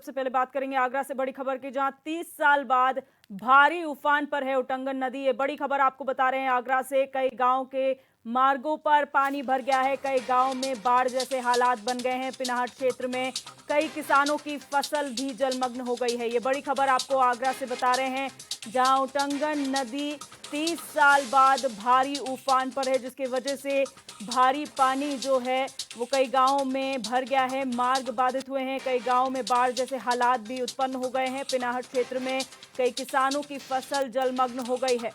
सबसे पहले बात करेंगे आगरा से बड़ी खबर की, जहां 30 साल बाद भारी उफान पर है उटंगन नदी। ये बड़ी खबर आपको बता रहे हैं आगरा से। कई गांव के मार्गों पर पानी भर गया है, कई गांव में बाढ़ जैसे हालात बन गए हैं। पिनाहट क्षेत्र में कई किसानों की फसल भी जलमग्न हो गई है। ये बड़ी खबर आपको आगरा से बता रहे हैं, जहां उटंगन नदी 30 साल बाद भारी उफान पर है, जिसकी वजह से भारी पानी जो है वो कई गांवों में भर गया है, मार्ग बाधित हुए हैं। कई गांवों में बाढ़ जैसे हालात भी उत्पन्न हो गए हैं। पिनाहट क्षेत्र में कई किसानों की फसल जलमग्न हो गई है।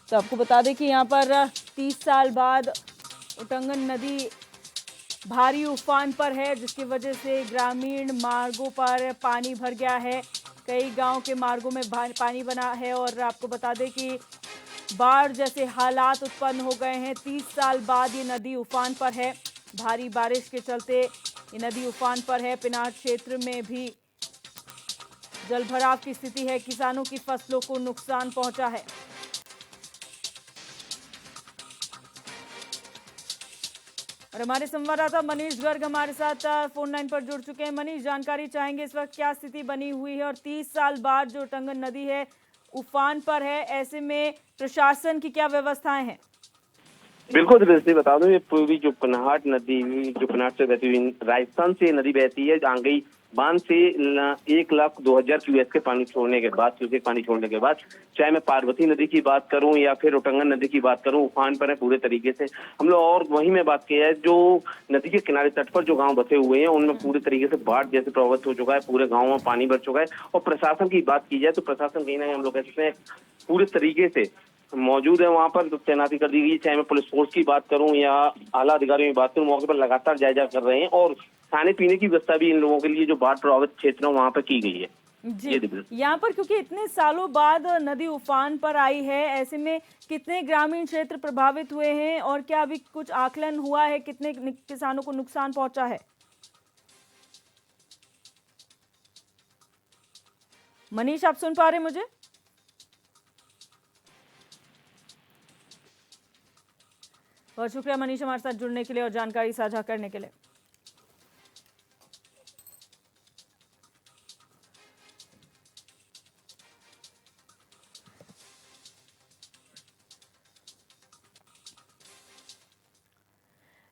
तो आपको बता दें कि यहाँ पर 30 साल बाद उटंगन नदी भारी उफान पर है, जिसकी वजह से ग्रामीण मार्गों पर पानी भर गया है। कई गांव के मार्गों में पानी बना है और आपको बता दें कि बाढ़ जैसे हालात उत्पन्न हो गए हैं। 30 साल बाद ये नदी उफान पर है। भारी बारिश के चलते ये नदी उफान पर है। पिनाहट क्षेत्र में भी जलभराव की स्थिति है, किसानों की फसलों को नुकसान पहुंचा है। और हमारे संवाददाता मनीष गर्ग हमारे साथ फोन लाइन पर जुड़ चुके हैं। मनीष, जानकारी चाहेंगे इस वक्त क्या स्थिति बनी हुई है और 30 साल बाद जो उटंगन नदी है उफान पर है, ऐसे में प्रशासन की क्या व्यवस्थाएं हैं? बिल्कुल दृष्टि बता दूं, ये पूर्वी जो पिनाहट नदी, जो पिनाहट से बहती हुई राजस्थान से नदी बहती है, आंगई बांध से 1,02,000 क्यूसेक के पानी छोड़ने के बाद, चाहे मैं पार्वती नदी की बात करूं या फिर उटंगन नदी की बात करूं, उफान पर है पूरे तरीके से हम लोग। और वहीं में बात किया है, जो नदी के किनारे तट पर जो गांव बसे हुए हैं उनमें पूरे तरीके से बाढ़ जैसे प्रभावित हो चुका है। पूरे गाँव में पानी भर चुका है। और प्रशासन की बात की जाए तो प्रशासन कहीं ना कहीं हम लोग कह सकते हैं पूरे तरीके से मौजूद है वहां पर, तो तैनाती कर दी गई। चाहे मैं पुलिस फोर्स की बात करूं या आला अधिकारियों की बात करूं, मौके पर लगातार जायजा कर रहे हैं और खाने पीने की व्यवस्था भी इन लोगों के लिए जो बाढ़ प्रभावित क्षेत्र है वहां पर की गई है। जी, यहाँ पर क्योंकि इतने सालों बाद नदी उफान पर आई है, ऐसे में कितने ग्रामीण क्षेत्र प्रभावित हुए हैं और क्या अभी कुछ आकलन हुआ है कितने किसानों को नुकसान पहुंचा है? मनीष, आप सुन पा रहे हैं मुझे? बहुत शुक्रिया मनीष हमारे साथ जुड़ने के लिए और जानकारी साझा करने के लिए।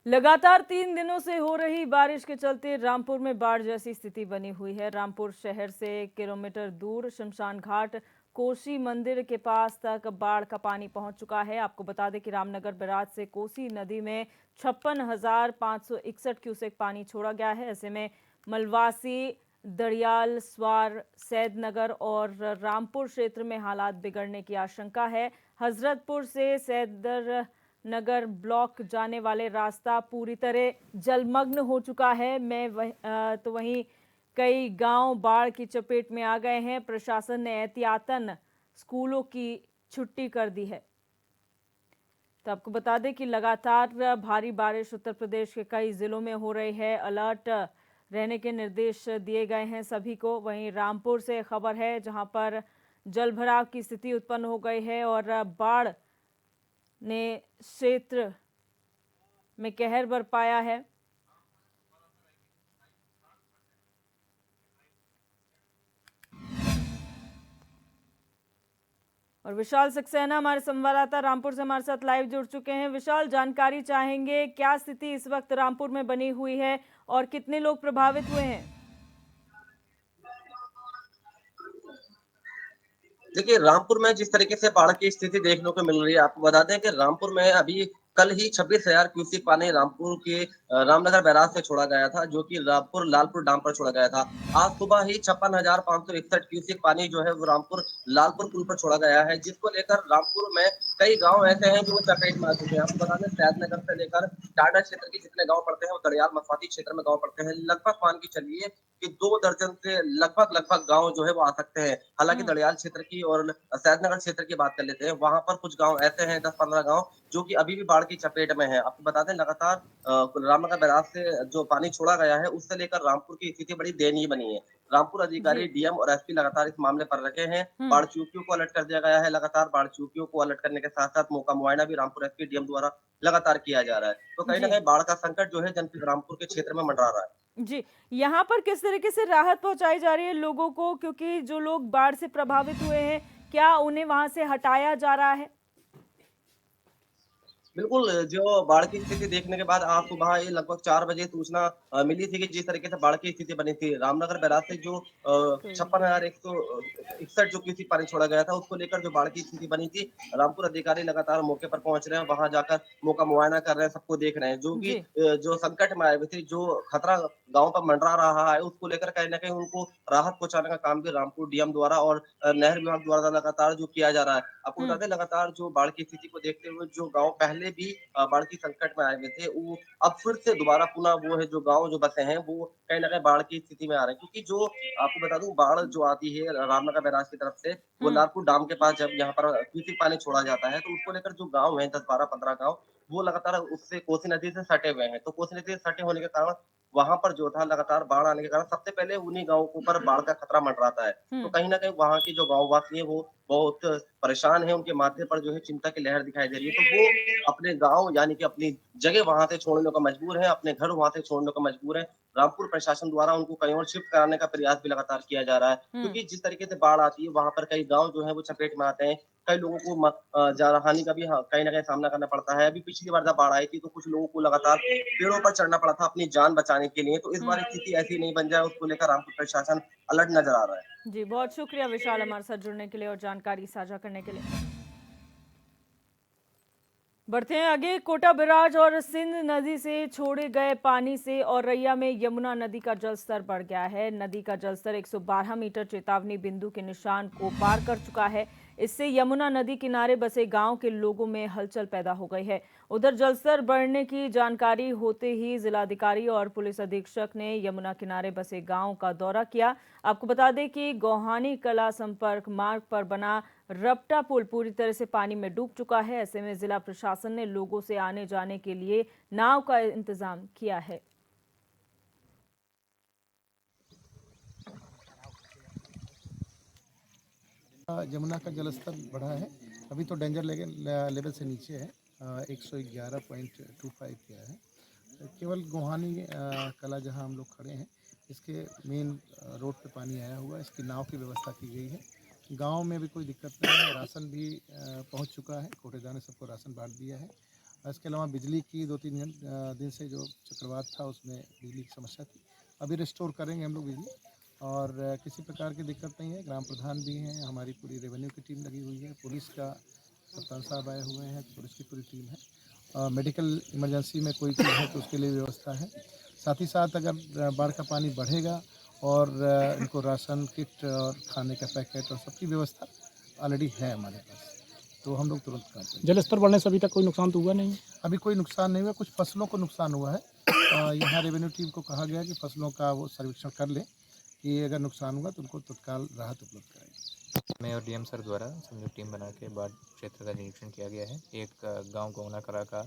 लगातार 3 दिनों से हो रही बारिश के चलते रामपुर में बाढ़ जैसी स्थिति बनी हुई है। रामपुर शहर से 1 किलोमीटर दूर शमशान घाट कोसी मंदिर के पास तक बाढ़ का पानी पहुंच चुका है। आपको बता दें कि रामनगर बैराज से कोसी नदी में 56,561 क्यूसेक पानी छोड़ा गया है। ऐसे में मलवासी, दड़ियाल, स्वार, सैदनगर और रामपुर क्षेत्र में हालात बिगड़ने की आशंका है। हजरतपुर से सैदर नगर ब्लॉक जाने वाले रास्ता पूरी तरह जलमग्न हो चुका है। तो वहीं कई गांव बाढ़ की चपेट में आ गए हैं। प्रशासन ने एहतियातन स्कूलों की छुट्टी कर दी है। तो आपको बता दें कि लगातार भारी बारिश उत्तर प्रदेश के कई जिलों में हो रही है। अलर्ट रहने के निर्देश दिए गए हैं सभी को। वहीं रामपुर से खबर है, जहां पर जलभराव की स्थिति उत्पन्न हो गई है और बाढ़ ने क्षेत्र में कहर बरपाया है। और विशाल सक्सेना हमारे संवाददाता रामपुर से हमारे साथ लाइव जुड़ चुके हैं। विशाल, जानकारी चाहेंगे क्या स्थिति इस वक्त रामपुर में बनी हुई है और कितने लोग प्रभावित हुए हैं? देखिए, रामपुर में जिस तरीके से बाढ़ की स्थिति देखने को मिल रही है, आपको बता दें कि रामपुर में अभी कल ही 26,000 क्यूसेक पानी रामपुर के रामनगर बैराज से छोड़ा गया था, जो कि रामपुर लालपुर डैम पर छोड़ा गया था। आज सुबह ही 56,561 क्यूसेक पानी जो है वो रामपुर लालपुर पुल पर छोड़ा गया है, जिसको लेकर रामपुर में कई गांव ऐसे हैं जो चपेट में आ चुके हैं। आपको बता दें सैदनगर से लेकर टाटा क्षेत्र के जितने गांव पड़ते हैं वो दड़ियाल मसवाती क्षेत्र में गांव पड़ते हैं। लगभग मान के चलिए कि 2 दर्जन से लगभग गांव जो है वो आ सकते हैं। हालांकि हम्म। दड़ियाल क्षेत्र की और सैदनगर क्षेत्र की बात कर लेते हैं। वहां पर कुछ गांव ऐसे हैं 10-15 गांव जो कि अभी भी बाढ़ की चपेट में है। आपको बता दें लगातार रामनगर बैराज से जो पानी छोड़ा गया है उससे लेकर रामपुर की स्थिति बड़ी दयनीय बनी है। रामपुर जी। अधिकारी, डीएम और एसपी लगातार इस मामले पर रखे हैं। हम्म। बाढ़ चौकियों को अलर्ट कर दिया गया है। लगातार बाढ़ चौकियों को अलर्ट करने के साथ-साथ मौका मुआयना भी रामपुर एसपी, डीएम द्वारा लगातार किया जा रहा है। तो कहीं न जी। कहीं बाढ़ का संकट जो है जनपद रामपुर के क्षेत्र में मंडरा रहा है। जी, यहाँ पर किस तरीके से राहत पहुँचाई जा रही है लोगों को? क्योंकि जो लोग बाढ़ से प्रभावित हुए हैं, क्या उन्हें वहाँ से हटाया जा रहा है? बिल्कुल, जो बाढ़ की स्थिति देखने के बाद आज सुबह ये लगभग 4 बजे सूचना मिली थी कि जिस तरीके से बाढ़ की स्थिति बनी थी, रामनगर बैराज से जो कोई नहीं। 56,161 जो क्यूसेक पानी छोड़ा गया था, उसको लेकर जो बाढ़ की स्थिति बनी थी, रामपुर अधिकारी लगातार मौके पर पहुँच रहे हैं, वहाँ जाकर मौका मुआयना कर रहे हैं, सबको देख रहे हैं। जो कि जी। जो संकट में आए हुए थे, जो खतरा गाँव पर मंडरा रहा है, उसको लेकर कहीं न कहीं उनको राहत पहुँचाने का काम भी रामपुर डीएम द्वारा और नहर विभाग द्वारा लगातार जो किया जा रहा है। आपको बता हुँ। दें लगातार जो बाढ़ की स्थिति को देखते हुए जो गाँव पहले भी बाढ़ की संकट में आए हुए थे, वो अब फिर से दोबारा पुनः वो है जो गाँव जो बसे हैं, वो कहीं न कहीं बाढ़ की स्थिति में आ रहे हैं। क्योंकि जो आपको बता दूँ बाढ़ जो आती है रामनगर बैराज की तरफ से, वो हुँ। लालपुर डैम के पास जब यहाँ पर क्यूसेक पानी छोड़ा जाता है, तो उसको लेकर जो गाँव हैं 10, 12, 15 गाँव, वो लगातार उससे कोसी नदी से सटे हुए हैं। तो कोसी नदी से सटे होने के कारण वहाँ पर जो था लगातार बाढ़ आने के कारण सबसे पहले उन्हीं गाँवों के ऊपर बाढ़ का खतरा मंडराता है। तो हुँ। कहीं न कहीं वहाँ के जो गाँववासी हैं वो बहुत परेशान हैं, उनके माथे पर जो है चिंता की लहर दिखाई दे रही है। तो वो अपने गाँव यानी कि अपनी जगह वहाँ से छोड़ने को मजबूर हैं, अपने घर वहाँ से छोड़ने को मजबूर हैं। रामपुर प्रशासन द्वारा उनको कहीं और शिफ्ट कराने का प्रयास भी लगातार किया जा रहा है। हुँ। क्योंकि जिस तरीके से बाढ़ आती है, वहाँ पर कई गाँव जो हैं वो चपेट में आते हैं। कई लोगों को जानहानि का भी कहीं न कहीं सामना करना पड़ता है। अभी पिछली बार जब बाढ़ आई थी, तो कुछ लोगों को लगातार पेड़ों पर चढ़ना पड़ा था अपनी जान बचाने के लिए। तो इस हुँ। बार स्थिति ऐसी नहीं बन जाए, उसको लेकर रामपुर प्रशासन अलर्ट नज़र आ रहा है। जी, बहुत शुक्रिया विशाल हमारे साथ जुड़ने के लिए और जानकारी साझा करने के लिए। बढ़ते हैं आगे। कोटा बैराज और सिंध नदी से छोड़े गए पानी से औरैया में यमुना नदी का जलस्तर बढ़ गया है। नदी का जलस्तर 112 मीटर चेतावनी बिंदु के निशान को पार कर चुका है। इससे यमुना नदी किनारे बसे गांव के लोगों में हलचल पैदा हो गई है। उधर जलस्तर बढ़ने की जानकारी होते ही जिलाधिकारी और पुलिस अधीक्षक ने यमुना किनारे बसे गांव का दौरा किया। आपको बता दें कि गोहानी कला संपर्क मार्ग पर बना रपटा पुल पूरी तरह से पानी में डूब चुका है। ऐसे में जिला प्रशासन ने लोगों से आने जाने के लिए नाव का इंतजाम किया है। यमुना का जलस्तर बढ़ा है। अभी तो डेंजर लेवल से नीचे है, 111.25 किया है। केवल गोहानी कला जहां हम लोग खड़े हैं, इसके मेन रोड पे पानी आया हुआ है। इसकी नाव की व्यवस्था की गई है। गांव में भी कोई दिक्कत नहीं है। राशन भी पहुंच चुका है। कोटेदार ने सबको राशन बांट दिया है। इसके अलावा बिजली की 2-3 दिन से जो चक्रवात था उसमें बिजली की समस्या थी। अभी रिस्टोर करेंगे हम लोग बिजली और किसी प्रकार की दिक्कत नहीं है। ग्राम प्रधान भी हैं, हमारी पूरी रेवेन्यू की टीम लगी हुई है, पुलिस का कप्तान साहब आए हुए हैं, पुलिस की पूरी टीम है। मेडिकल इमरजेंसी में कोई चीज़ है तो उसके लिए व्यवस्था है। साथ ही साथ अगर बाढ़ का पानी बढ़ेगा और इनको राशन किट और खाने का पैकेट और सबकी व्यवस्था ऑलरेडी है हमारे पास, तो हम लोग तुरंत काम करेंगे। जलस्तर बढ़ने से अभी तक कोई नुकसान तो हुआ नहीं? अभी कोई नुकसान नहीं हुआ। कुछ फसलों को नुकसान हुआ है। यहाँ रेवेन्यू टीम को कहा गया कि फसलों का वो सर्वेक्षण कर ले कि अगर नुकसान हुआ तो उनको तत्काल राहत उपलब्ध कराएंगे। मैं और डीएम सर द्वारा संयुक्त टीम बना के बाढ़ क्षेत्र का निरीक्षण किया गया है। एक गांव गोना कला का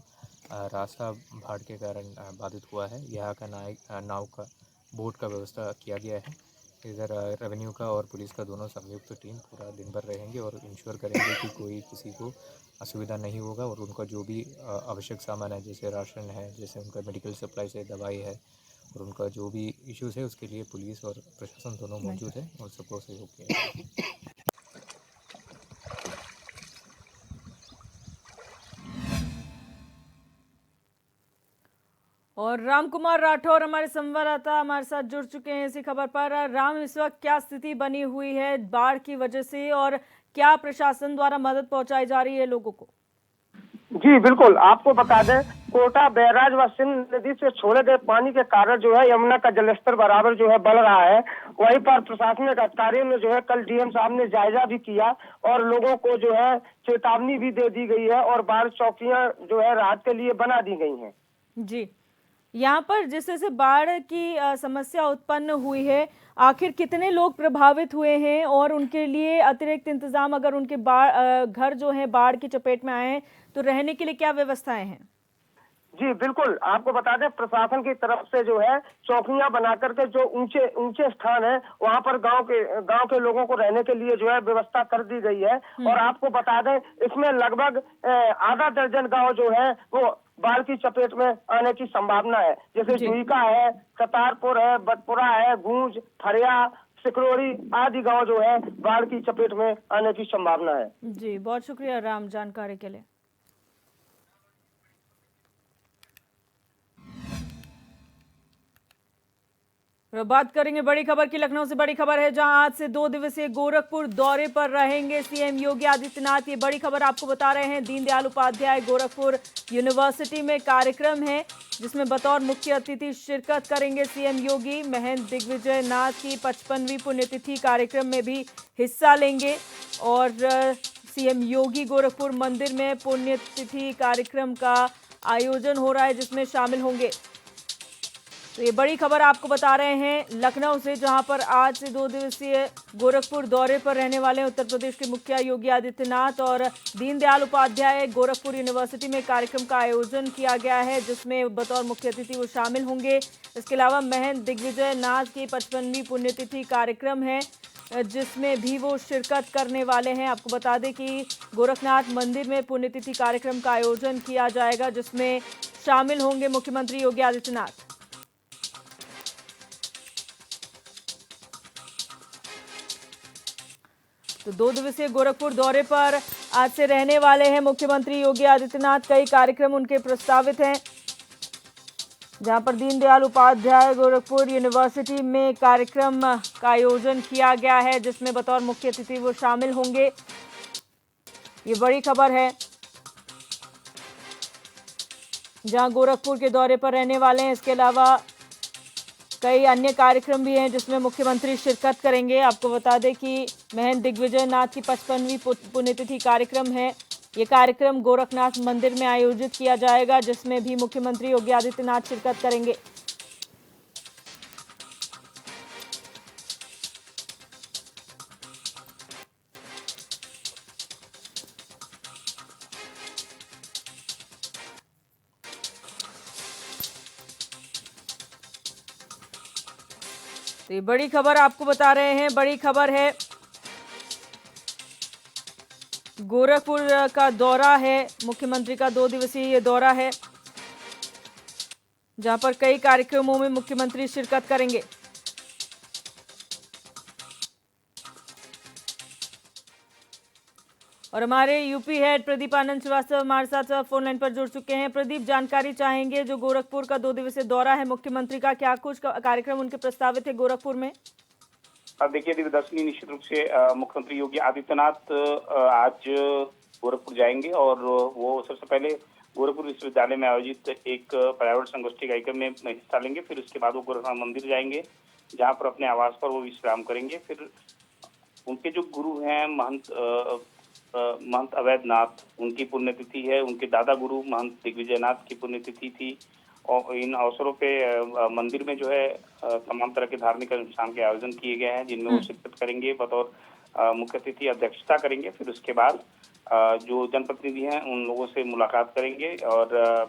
रास्ता बाढ़ के कारण बाधित हुआ है। यहाँ का नाव का बोट का व्यवस्था किया गया है। इधर रेवेन्यू का और पुलिस का दोनों संयुक्त टीम पूरा दिन भर रहेंगे और इंश्योर करेंगे कि कोई किसी को असुविधा नहीं होगा और उनका जो भी आवश्यक सामान है, जैसे राशन है, जैसे उनका मेडिकल सप्लाई से दवाई है और उनका जो भी इश्यूज़ है उसके लिए पुलिस और प्रशासन दोनों मौजूद है और सबको सहयोग किया जाएगा। और रामकुमार राठौर हमारे संवाददाता हमारे साथ जुड़ चुके हैं इसी खबर पर। राम, इस वक्त क्या स्थिति बनी हुई है बाढ़ की वजह से और क्या प्रशासन द्वारा मदद पहुंचाई जा रही है लोगों को? जी बिल्कुल, आपको बता दें कोटा बैराज व सिंध नदी से छोड़े गए पानी के कारण जो है यमुना का जलस्तर बराबर जो है बढ़ रहा है। वहीं पर प्रशासनिक अधिकारियों ने जो है कल डीएम साहब ने जायजा भी किया और लोगों को जो है चेतावनी भी दे दी गई है और बाढ़ चौकियां जो है राहत के लिए बना दी गई हैं। जी, यहाँ पर जिस तरह से बाढ़ की समस्या उत्पन्न हुई है, आखिर कितने लोग प्रभावित हुए हैं और उनके लिए अतिरिक्त इंतजाम, अगर उनके घर जो है बाढ़ की चपेट में आए हैं तो रहने के लिए क्या व्यवस्थाएं हैं? जी बिल्कुल, आपको बता दें प्रशासन की तरफ से जो है चौकियां बना करके जो ऊंचे ऊंचे स्थान है वहां पर गांव के लोगों को रहने के लिए जो है व्यवस्था कर दी गई है। और आपको बता दें इसमें लगभग आधा दर्जन गांव जो है वो बाढ़ की चपेट में आने की संभावना है, जैसे जुईका है, कतारपुर है, बटपुरा है, गूंज, फरिया, सिकरोड़ी आदि गांव जो है बाढ़ की चपेट में आने की संभावना है। जी, बहुत शुक्रिया राम जानकारी के लिए। बात करेंगे बड़ी खबर की। लखनऊ से बड़ी खबर है जहां आज से 2 दिवसीय गोरखपुर दौरे पर रहेंगे सीएम योगी आदित्यनाथ। ये बड़ी खबर आपको बता रहे हैं। दीनदयाल उपाध्याय गोरखपुर यूनिवर्सिटी में कार्यक्रम है जिसमें बतौर मुख्य अतिथि शिरकत करेंगे सीएम योगी। महंत दिग्विजय नाथ की 55वीं पुण्यतिथि कार्यक्रम में भी हिस्सा लेंगे और सीएम योगी गोरखपुर मंदिर में पुण्यतिथि कार्यक्रम का आयोजन हो रहा है जिसमें शामिल होंगे। तो ये बड़ी खबर आपको बता रहे हैं लखनऊ से, जहां पर आज से 2 दिवसीय गोरखपुर दौरे पर रहने वाले उत्तर प्रदेश के मुखिया योगी आदित्यनाथ और दीनदयाल उपाध्याय गोरखपुर यूनिवर्सिटी में कार्यक्रम का आयोजन किया गया है जिसमें बतौर मुख्य अतिथि वो शामिल होंगे। इसके अलावा महंत दिग्विजय नाथ की 55वीं पुण्यतिथि कार्यक्रम है जिसमें भी वो शिरकत करने वाले हैं। आपको बता दें कि गोरखनाथ मंदिर में पुण्यतिथि कार्यक्रम का आयोजन किया जाएगा जिसमें शामिल होंगे मुख्यमंत्री योगी आदित्यनाथ। तो 2 दिवसीय गोरखपुर दौरे पर आज से रहने वाले हैं मुख्यमंत्री योगी आदित्यनाथ। कई कार्यक्रम उनके प्रस्तावित हैं जहां पर दीनदयाल उपाध्याय गोरखपुर यूनिवर्सिटी में कार्यक्रम का आयोजन किया गया है जिसमें बतौर मुख्य अतिथि वो शामिल होंगे। ये बड़ी खबर है जहां गोरखपुर के दौरे पर रहने वाले हैं। इसके अलावा कई अन्य कार्यक्रम भी हैं जिसमें मुख्यमंत्री शिरकत करेंगे। आपको बता दें कि महंत दिग्विजय नाथ की 55वीं पुण्यतिथि कार्यक्रम है। ये कार्यक्रम गोरखनाथ मंदिर में आयोजित किया जाएगा जिसमें भी मुख्यमंत्री योगी आदित्यनाथ शिरकत करेंगे। तो ये बड़ी खबर आपको बता रहे हैं। बड़ी खबर है गोरखपुर का दौरा है, मुख्यमंत्री का 2 दिवसीय ये दौरा है जहां पर कई कार्यक्रमों में मुख्यमंत्री शिरकत करेंगे। और हमारे यूपी हेड प्रदीप आनंद श्रीवास्तव हमारे साथ फोन लाइन पर जुड़ चुके हैं। प्रदीप, जानकारी चाहेंगे जो गोरखपुर का 2 दिवसीय दौरा है मुख्यमंत्री का, क्या कुछ कार्यक्रम उनके प्रस्तावित है गोरखपुर में? देखिए दिव्यदर्शनी, निश्चित रूप से मुख्यमंत्री योगी आदित्यनाथ आज गोरखपुर जाएंगे और वो सबसे पहले गोरखपुर विश्वविद्यालय में आयोजित एक पर्यावरण संगोष्ठी कार्यक्रम में हिस्सा लेंगे। फिर उसके बाद वो गोरखनाथ मंदिर जाएंगे जहाँ पर अपने आवास पर वो विश्राम करेंगे। फिर उनके जो गुरु हैं महंत अवैधनाथ, उनकी पुण्यतिथि है। उनके दादा गुरु महंत दिग्विजयनाथ की पुण्यतिथि थी और इन अवसरों पे मंदिर में जो है तमाम तरह के धार्मिक अनुष्ठान के आयोजन किए गए हैं जिनमें वो शिरकत करेंगे, बतौर मुख्य अतिथि अध्यक्षता करेंगे। फिर उसके बाद जो जनप्रतिनिधि हैं उन लोगों से मुलाकात करेंगे और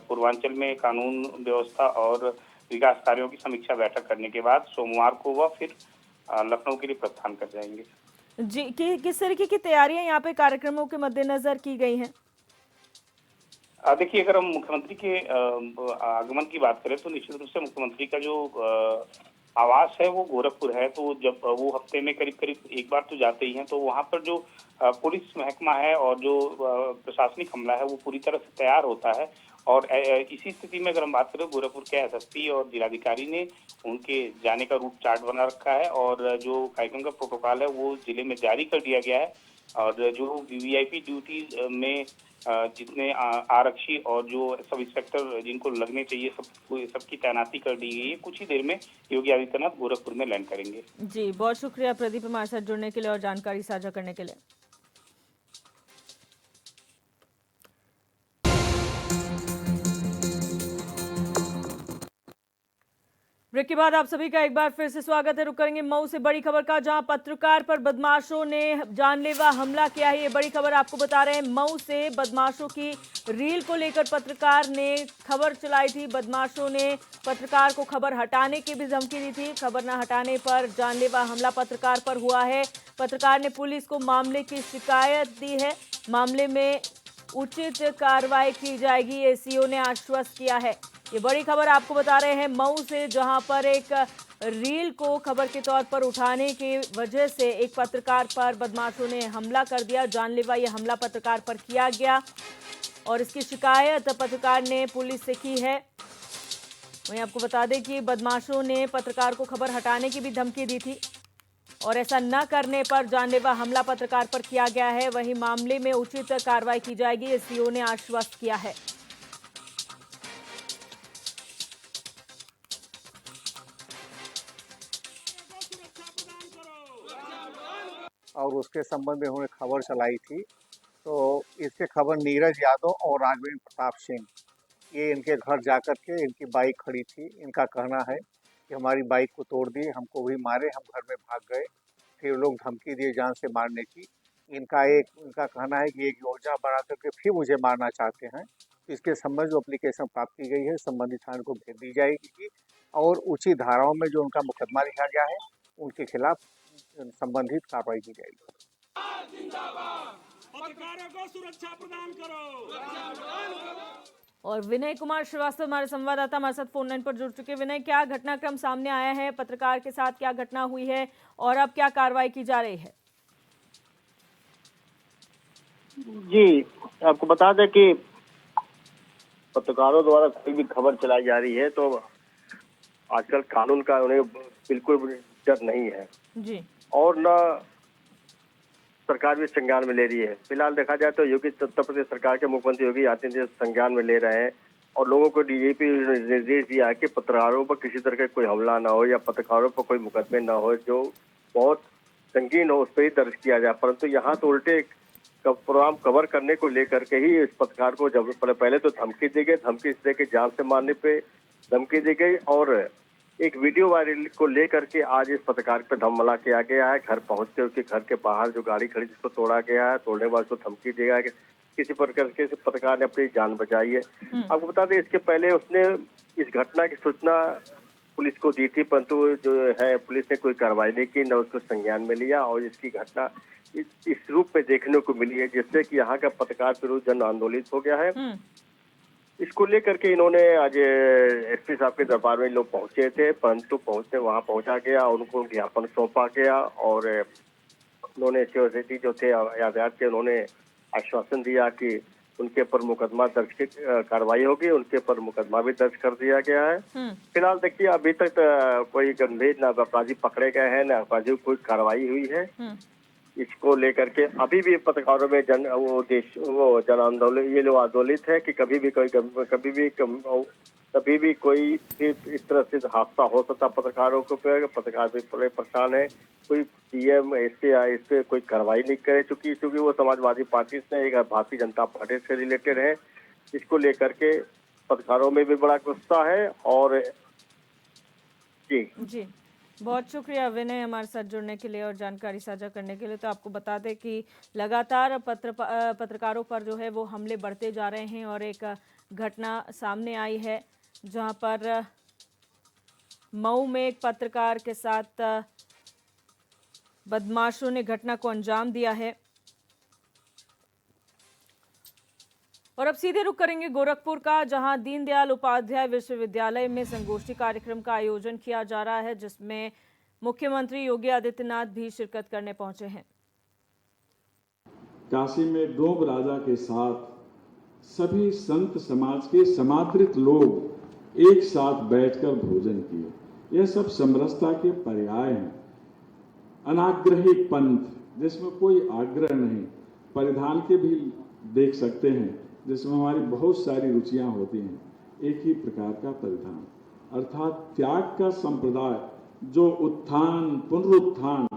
पूर्वांचल में कानून व्यवस्था और विकास कार्यों की समीक्षा बैठक करने के बाद सोमवार को वह फिर लखनऊ के लिए प्रस्थान कर जाएंगे। जी, किस तरीके की तैयारियां यहाँ पे कार्यक्रमों के मद्देनजर की गई हैं? देखिए, अगर हम मुख्यमंत्री के आगमन की बात करें तो निश्चित रूप से मुख्यमंत्री का जो आवास है वो गोरखपुर है। तो जब वो हफ्ते में करीब करीब एक बार तो जाते ही हैं, तो वहाँ पर जो पुलिस महकमा है और जो प्रशासनिक अमला है वो पूरी तरह से तैयार होता है और इसी स्थिति में अगर हम बात करें, गोरखपुर के एसएसपी और जिलाधिकारी ने उनके जाने का रूट चार्ट बना रखा है और जो कार्यक्रम का प्रोटोकॉल है वो जिले में जारी कर दिया गया है। और जो वीवीआईपी ड्यूटी में जितने आरक्षी और जो सब इंस्पेक्टर जिनको लगने चाहिए सबकी तैनाती कर दी गई है। कुछ ही देर में योगी आदित्यनाथ गोरखपुर में लैंड करेंगे। जी, बहुत शुक्रिया प्रदीप हमारे साथ जुड़ने के लिए और जानकारी साझा करने के लिए। ब्रेक के बाद आप सभी का एक बार फिर से स्वागत है। रुक करेंगे मऊ से बड़ी खबर का, जहां पत्रकार पर बदमाशों ने जानलेवा हमला किया है। ये बड़ी खबर आपको बता रहे हैं। मऊ से बदमाशों की रील को लेकर पत्रकार ने खबर चलाई थी। बदमाशों ने पत्रकार को खबर हटाने की भी धमकी दी थी। खबर न हटाने पर जानलेवा हमला पत्रकार पर हुआ है। पत्रकार ने पुलिस को मामले की शिकायत दी है। मामले में उचित कार्रवाई की जाएगी, एसीओ ने आश्वस्त किया है। ये बड़ी खबर आपको बता रहे हैं मऊ से, जहां पर एक रील को खबर के तौर पर उठाने की वजह से एक पत्रकार पर बदमाशों ने हमला कर दिया। जानलेवा ये हमला पत्रकार पर किया गया और इसकी शिकायत पत्रकार ने पुलिस से की है। वहीं आपको बता दें कि बदमाशों ने पत्रकार को खबर हटाने की भी धमकी दी थी और ऐसा न करने पर जानलेवा हमला पत्रकार पर किया गया है। वहीं मामले में उचित कार्रवाई की जाएगी, एसीओ ने आश्वस्त किया है। और उसके संबंध में उन्होंने खबर चलाई थी। तो इसके खबर नीरज यादव और राघवेंद्र प्रताप सिंह, ये इनके घर जाकर के इनकी बाइक खड़ी थी। इनका कहना है कि हमारी बाइक को तोड़ दिए, हमको भी मारे, हम घर में भाग गए, फिर लोग धमकी दिए जान से मारने की। इनका कहना है कि एक योजना बना करके फिर मुझे मारना चाहते हैं। इसके संबंध जो एप्लीकेशन प्राप्त की गई है संबंधित थाने को भेज दी जाएगी और उचित धाराओं में जो उनका मुकदमा लिखा गया है उनके खिलाफ संबंधित कार्रवाई की जाएगी। पत्रकारों को सुरक्षा प्रदान करो। और विनय कुमार श्रीवास्तव हमारे संवाददाता हमारे साथ फोन लाइन पर जुड़ चुके। विनय, क्या घटनाक्रम सामने आया है? पत्रकार के साथ क्या घटना हुई है और अब क्या कार्रवाई की जा रही है? जी, आपको बता दें कि पत्रकारों द्वारा कोई भी खबर चलाई जा रही है तो आजकल कानून का उन्हें बिल्कुल डर नहीं है जी, और न सरकार भी संज्ञान में ले रही है। फिलहाल देखा जाए तो योगी उत्तर प्रदेश सरकार के मुख्यमंत्री योगी आदित्यनाथ संज्ञान में ले रहे हैं और लोगों को डीजीपी निर्देश दिया है कि पत्रकारों पर किसी तरह का कोई हमला ना हो या पत्रकारों पर कोई मुकदमे ना हो जो बहुत संगीन हो, उस पर ही दर्ज किया जाए। परंतु यहाँ तो उल्टे प्रोग्राम कवर करने को लेकर के ही इस पत्रकार को जब पहले तो धमकी दी गई, धमकी इस तरह के जान से मारने पे धमकी दी गई और एक वीडियो वायरल को लेकर के आज इस पत्रकार पर हमला किया गया है। घर पहुंचते उसके घर के बाहर जो गाड़ी खड़ी जिसको तोड़ा गया है, तोड़ने वाले को धमकी दिया है कि किसी प्रकार के पत्रकार ने अपनी जान बचाई है। आपको बता दें इसके पहले उसने इस घटना की सूचना पुलिस को दी थी, परंतु जो है पुलिस ने कोई कार्रवाई नहीं की, न उसको संज्ञान में लिया और इसकी घटना इस रूप में देखने को मिली है जिससे कि यहाँ का पत्रकार विरोध जन आंदोलित हो गया है। इसको लेकर के इन्होंने आज एसपी साहब के दरबार में लोग पहुंचे थे, परंतु वहां पहुंचा गया, उनको ज्ञापन सौंपा गया और उन्होंने सिक्योरिटी जो थे यातायात के उन्होंने आश्वासन दिया कि उनके ऊपर मुकदमा दर्ज की कार्रवाई होगी। उनके ऊपर मुकदमा भी दर्ज कर दिया गया है। फिलहाल देखिए अभी तक कोई गंभीर न अपराधी पकड़े गए हैं, न अपराधी कोई कार्रवाई हुई है। इसको लेकर के अभी भी पत्रकारों में जन आंदोलन ये लोग आंदोलित है कि कभी भी कोई इस तरह से हादसा हो सकता पत्रकारों को पे, पत्रकार भी बड़े परेशान है। कोई सीएम इस पे कोई कार्रवाई नहीं करे क्योंकि वो समाजवादी पार्टी से एक भारतीय जनता पार्टी से रिलेटेड है। इसको लेकर के पत्रकारों में भी बड़ा गुस्सा है और जी बहुत शुक्रिया विनय हमारे साथ जुड़ने के लिए और जानकारी साझा करने के लिए। तो आपको बता दें कि लगातार पत्रकारों पर जो है वो हमले बढ़ते जा रहे हैं और एक घटना सामने आई है जहां पर मऊ में एक पत्रकार के साथ बदमाशों ने घटना को अंजाम दिया है। और अब सीधे रुख करेंगे गोरखपुर का, जहां दीनदयाल उपाध्याय विश्वविद्यालय में संगोष्ठी कार्यक्रम का आयोजन किया जा रहा है जिसमें मुख्यमंत्री योगी आदित्यनाथ भी शिरकत करने पहुंचे हैं। काशी में डोब राजा के साथ सभी संत समाज के समादृत लोग एक साथ बैठकर भोजन किए। यह सब समरसता के पर्याय हैं। अनाग्रही पंथ, जिसमें कोई आग्रह नहीं, परिधान के भी देख सकते हैं, जिसमें हमारी बहुत सारी रुचियां होती हैं, एक ही प्रकार का परिधान, अर्थात त्याग का संप्रदाय जो उत्थान पुनरुत्थान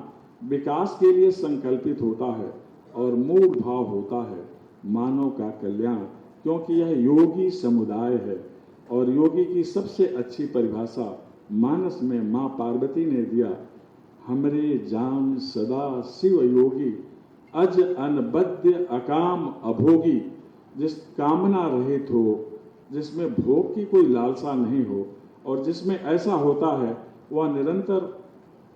विकास के लिए संकल्पित होता है और मूल भाव होता है मानव का कल्याण, क्योंकि यह योगी समुदाय है। और योगी की सबसे अच्छी परिभाषा मानस में मां पार्वती ने दिया, हमरे जान सदा शिव योगी, अज अनबद्ध अकाम अभोगी। जिस कामना रहित हो, जिसमें भोग की कोई लालसा नहीं हो, और जिसमें ऐसा होता है वह निरंतर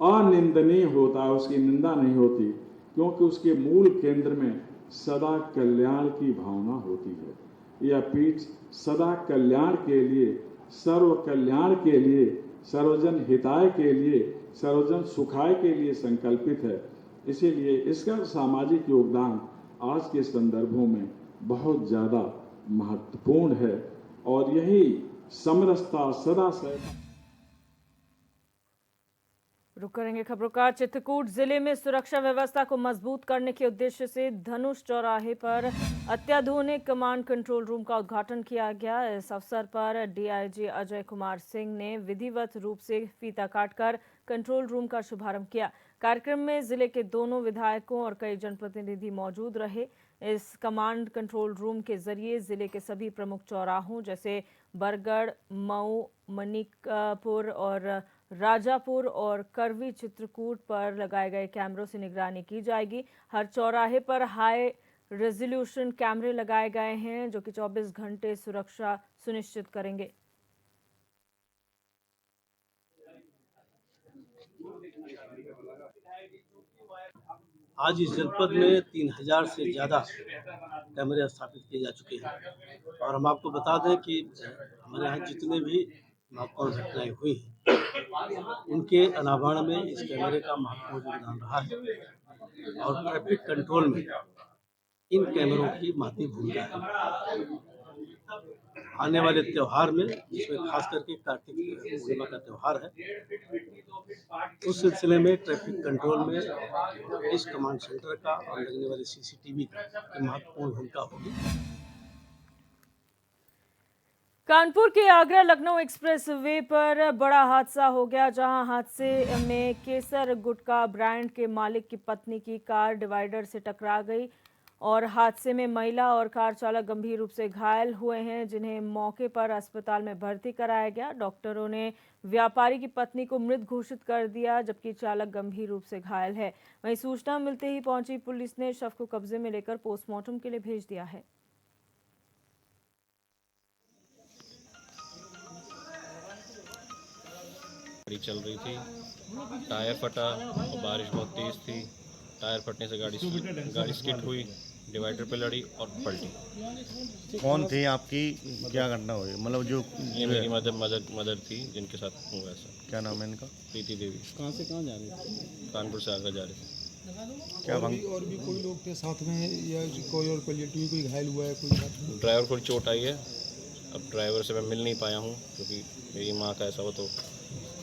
अनिंदनीय होता है, उसकी निंदा नहीं होती, क्योंकि उसके मूल केंद्र में सदा कल्याण की भावना होती है। यह पीठ सदा कल्याण के लिए, सर्व कल्याण के लिए, सर्वजन हिताय के लिए, सर्वजन सुखाय के लिए संकल्पित है। इसीलिए इसका सामाजिक योगदान आज के संदर्भों में बहुत ज़्यादा महत्वपूर्ण है और यही समरसता सदा से। रुक करेंगे खबरों का। चित्रकूट जिले में सुरक्षा व्यवस्था को मजबूत करने के उद्देश्य से धनुष चौराहे पर अत्याधुनिक कमांड कंट्रोल रूम का उद्घाटन किया गया। इस अवसर पर डीआईजी अजय कुमार सिंह ने विधिवत रूप से फीता काटकर कंट्रोल रूम का शुभारंभ किया। कार्यक्रम में जिले के दोनों विधायकों और कई जनप्रतिनिधि मौजूद रहे। इस कमांड कंट्रोल रूम के जरिए जिले के सभी प्रमुख चौराहों जैसे बरगढ़, मऊ, मनिकपुर और राजापुर और करवी चित्रकूट पर लगाए गए कैमरों से निगरानी की जाएगी। हर चौराहे पर हाई रेजोल्यूशन कैमरे लगाए गए हैं जो कि 24 घंटे सुरक्षा सुनिश्चित करेंगे। आज इस जनपद में 3000 से ज़्यादा कैमरे स्थापित किए जा चुके हैं और हम आपको बता दें कि हमारे यहाँ जितने भी महत्वपूर्ण घटनाएं हुई हैं उनके अनावरण में इस कैमरे का महत्वपूर्ण योगदान रहा है और ट्रैफिक कंट्रोल में इन कैमरों की महती भूमिका है। आने वाले त्यौहार में, जिसमें खास करके कार्तिक पूर्णिमा का त्यौहार है, उस सिलसिले में ट्रैफिक कंट्रोल में इस कमांड सेंटर का और लगने वाले सीसीटीवी की महत्वपूर्ण भूमिका होगी। कानपुर के आगरा लखनऊ एक्सप्रेसवे पर बड़ा हादसा हो गया, जहां हादसे में केसर गुटखा ब्रांड के मालिक की पत्नी की कार डिवाइडर से टकरा गई और हादसे में महिला और कार चालक गंभीर रूप से घायल हुए हैं, जिन्हें मौके पर अस्पताल में भर्ती कराया गया। डॉक्टरों ने व्यापारी की पत्नी को मृत घोषित कर दिया, जबकि चालक गंभीर रूप से घायल है। वहीं सूचना मिलते ही पहुंची पुलिस ने शव को कब्जे में लेकर पोस्टमार्टम के लिए भेज दिया है। गाड़ी चल रही थी, टायर फटा और बारिश बहुत तेज थी। टायर फटने से गाड़ी स्किड हुई, डिवाइडर पे लड़ी और पलटी। कौन थे आपकी, क्या घटना हुई? मतलब जो ये मेरी मदर थी जिनके साथ हुआ ऐसा। क्या नाम है इनका? प्रीति देवी। कहाँ से कहाँ जा रहे थे? कानपुर से आगरा जा रहे थे। क्या और भी कोई लोग थे साथ में या कोई और कोई घायल हुआ है? कोई ड्राइवर को चोट आई है। अब ड्राइवर से मैं मिल नहीं पाया हूँ क्योंकि मेरी माँ का ऐसा हो तो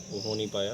वो हो नहीं पाया।